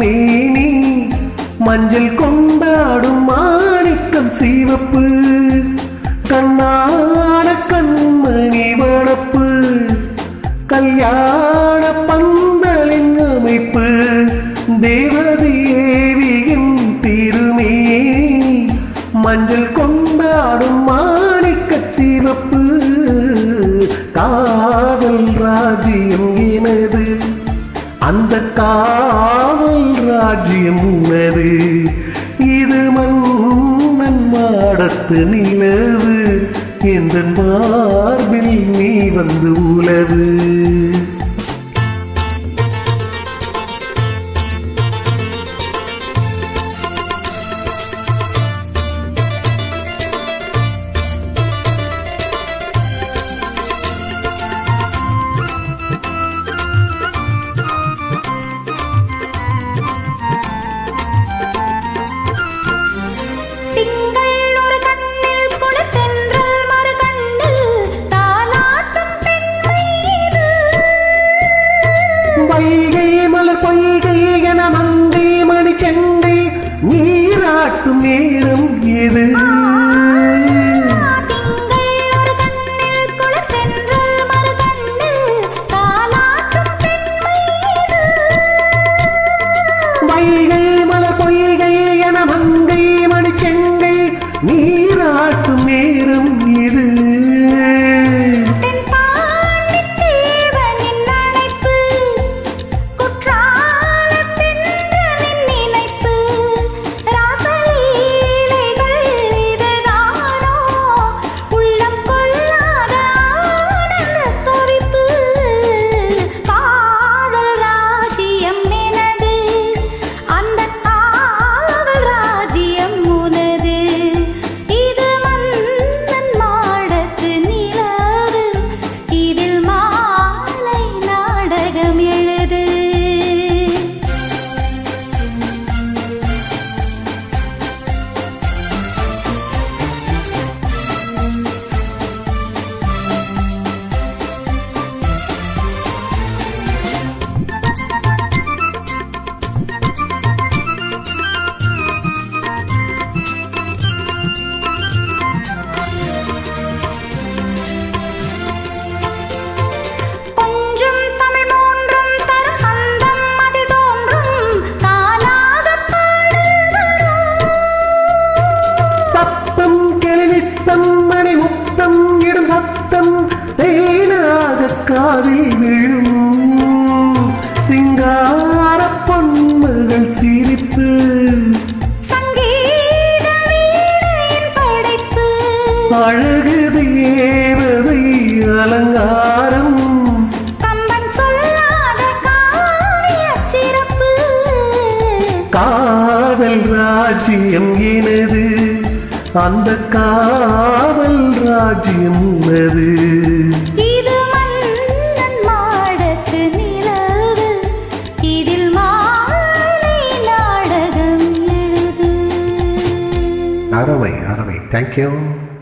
திருமேனி மஞ்சள் கொண்டாடும் மாணிக்கம் சிவப்பு கண்ணான கண்மணி வளப்பு கல்யாண பந்தலின் அமைப்பு தேவதேவியின் திருமேனி மஞ்சள் கொண்டாடும் மாணிக்க சிவப்பு காதல் ராஜ்யம் எனது அந்த காவல் ராஜ்யம் உனது இது மன்னன் மாடத்து நிலவு எந்த மார்பில் நீ வந்து உலவு நீராட்டும் நேரம் எது வைகை மலர் பொய்கை என மங்கை மணிச்செங்கை நீராட்டும் நேரம் எது காதில் விழும் சிங்கார பொன்மகள் சிரிப்பு சங்கீத வீணையின் படைப்பு அழகு தேவதை அலங்காரம் கம்பன் சொல்லாத காவிய சிறப்பு காதல் ராஜ்யம் எனது அந்த காவல் ராஜ்யம் உள்ளது அறவை. Thank you.